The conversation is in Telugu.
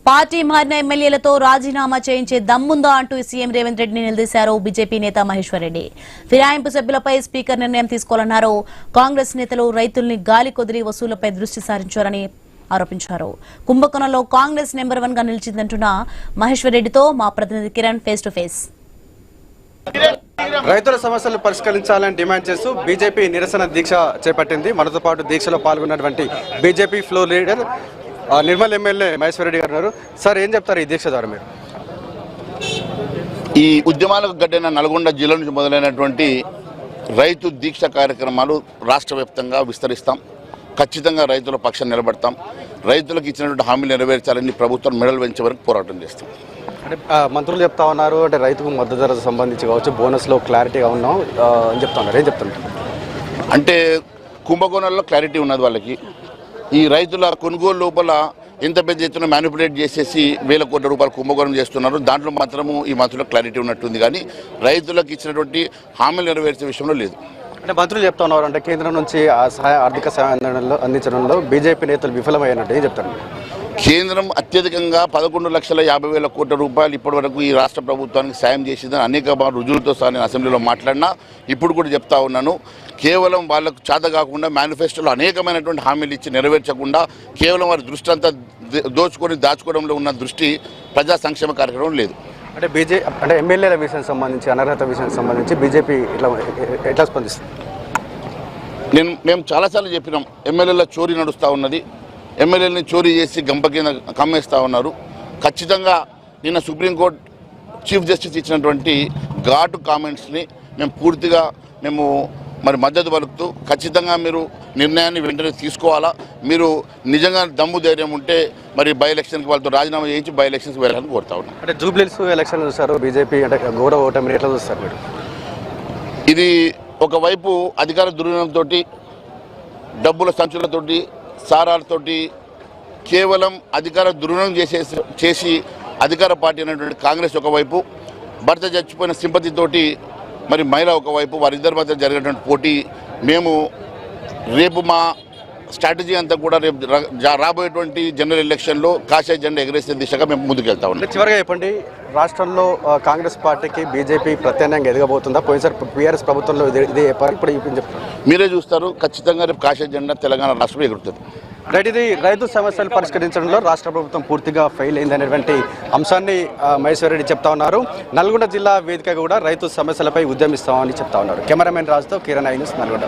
పార్టీ మారిన ఎమ్మెల్యేలతో రాజీనామా చేయించే దమ్ముందా అంటూ సీఎం రేవంత్ రెడ్డిని నిలదీశారు బీజేపీ నేత మహేశ్వర్ రెడ్డి. ఫిరాయింపు సభ్యులపై స్పీకర్ నిర్ణయం తీసుకోవాలన్నారు. కాంగ్రెస్ నేతలు రైతుల్ని గాలి కొదిరి వసూళ్లపై దృష్టి సారించారని ఆరోపించారు. కుంభకోణంలో కాంగ్రెస్ నెంబర్ 1 గా నిలిచిందంటున్న మహేశ్వర్ రెడ్డితో మా ప్రతినిధి కిరణ్ ఫేస్ టు ఫేస్. రైతుల సమస్యలు పరిష్కరించాలని డిమాండ్ చేస్తూ బీజేపీ నిరసన దీక్ష చేపట్టింది. మనతో పాటు దీక్షలో పాల్గొన్నటువంటి BJP floor leader Nirmal MLA Maheshwar Reddy గారు ఉన్నారు. సార్, ఏం చెప్తారు ఈ దీక్ష ద్వారా మీరు? ఈ ఉద్యమాలకు గడ్డిన నల్గొండ జిల్లా నుంచి మొదలైనటువంటి రైతు దీక్ష కార్యక్రమాలు రాష్ట్ర వ్యాప్తంగా విస్తరిస్తాం. ఖచ్చితంగా రైతుల పక్షం నిలబడతాం. రైతులకు ఇచ్చినటువంటి హామీలు నెరవేర్చాలని ప్రభుత్వం మెడలు పెంచే వరకు పోరాటం చేస్తాం. అంటే మంత్రులు చెప్తా ఉన్నారు, అంటే రైతుకు మద్దతు ధరకు సంబంధించి కావచ్చు, బోనస్లో క్లారిటీగా ఉన్నాం అని చెప్తా ఉన్నారు. ఏం చెప్తున్నారు? అంటే కుంభకోణంలో క్లారిటీ ఉన్నది వాళ్ళకి. ఈ రైతుల కొనుగోలు లోపల ఎంత పెద్ద ఎత్తున మ్యానిపులేట్ చేసేసి వేల కోట్ల రూపాయలు కుంభకోణం చేస్తున్నారు. దాంట్లో మాత్రము ఈ మంత్రులకు క్లారిటీ ఉన్నట్టుంది, కానీ రైతులకు ఇచ్చినటువంటి హామీలు నెరవేర్చే విషయంలో లేదు. అంటే మంత్రులు చెప్తా ఉన్నారు, అంటే కేంద్రం నుంచి ఆర్థిక సహాయం అందించడంలో బీజేపీ నేతలు విఫలమయ్యారంటే ఏం చెప్తారు? కేంద్రం అత్యధికంగా 11,50,00,000 కోట్ల రూపాయలు ఇప్పటి వరకు ఈ రాష్ట్ర ప్రభుత్వానికి సాయం చేసిందని అనేక రుజువులతో సహా నేను అసెంబ్లీలో మాట్లాడినా, ఇప్పుడు కూడా చెప్తా ఉన్నాను. కేవలం వాళ్ళకు చేత కాకుండా మేనిఫెస్టోలో అనేకమైనటువంటి హామీలు ఇచ్చి నెరవేర్చకుండా కేవలం వారి దృష్టి అంతా దాచుకోవడంలో ఉన్న దృష్టి ప్రజా సంక్షేమ కార్యక్రమం లేదు. అంటే ఎమ్మెల్యేల విషయానికి సంబంధించి, అనర్హత విషయానికి సంబంధించి బీజేపీ ఎట్లా స్పందిస్తుంది? మేము చాలాసార్లు చెప్పినాం, ఎమ్మెల్యేల చోరీ నడుస్తూ ఉన్నది. ఎమ్మెల్యేలని చోరీ చేసి గంప కింద కమ్మేస్తూ ఉన్నారు. ఖచ్చితంగా నిన్న సుప్రీంకోర్టు చీఫ్ జస్టిస్ ఇచ్చినటువంటి ఘాటు కామెంట్స్ని మేము పూర్తిగా మద్దతు పలుకుతూ, ఖచ్చితంగా మీరు నిర్ణయాన్ని వెంటనే తీసుకోవాలా. మీరు నిజంగా దమ్ము ధైర్యం ఉంటే బై ఎలక్షన్కి వాళ్ళతో రాజీనామా చేయించి బై ఎలక్షన్స్కి వెళ్ళాలని కోరుతా ఉన్నాం. అంటే జూబ్లీస్ ఎలక్షన్ చూస్తారు బీజేపీ, అంటే గౌరవ ఓటమి ఎట్లా చూస్తారు మీరు? ఇది ఒకవైపు అధికార దుర్వినియోగంతో, డబ్బుల సంచులతోటి, సారాలతోటి కేవలం అధికార దుర్వినియోగం చేసి అధికార పార్టీ అనేటువంటి కాంగ్రెస్ ఒకవైపు, భర్త చచ్చిపోయిన సింపతితోటి మహిళ ఒకవైపు, వారిద్దరి మధ్య జరిగినటువంటి పోటీ. మేము రేపు మా స్ట్రాటజీ అంతా కూడా రేపు రాబోయేటువంటి జనరల్ ఎలక్షన్లో కాషాయ జెండా ఎగరేసే దిశగా మేము ముందుకెళ్తా ఉన్నాం. చివరిగా చెప్పండి, రాష్ట్రంలో కాంగ్రెస్ పార్టీకి బీజేపీ ప్రత్యామ్నాయంగా ఎదగబోతుందా? పోయినసారి టీఆర్ఎస్ ప్రభుత్వంలో ఇదే చెప్పారు, ఇప్పుడు చెప్తారు. మీరే చూస్తారు, ఖచ్చితంగా రేపు కాషాయ జెండా తెలంగాణ రాష్ట్రంలో ఎగురుతుంది. ఇది రైతు సమస్యలు పరిష్కరించడంలో రాష్ట్ర ప్రభుత్వం పూర్తిగా ఫెయిల్ అయిందనేటువంటి అంశాన్ని మహేశ్వర్ రెడ్డి చెప్తా ఉన్నారు. నల్గొండ జిల్లా వేదికగా కూడా రైతు సమస్యలపై ఉద్యమిస్తామని చెప్తా ఉన్నారు. కెమెరామెన్ రాజుతో కిరణ్, నల్గొండ.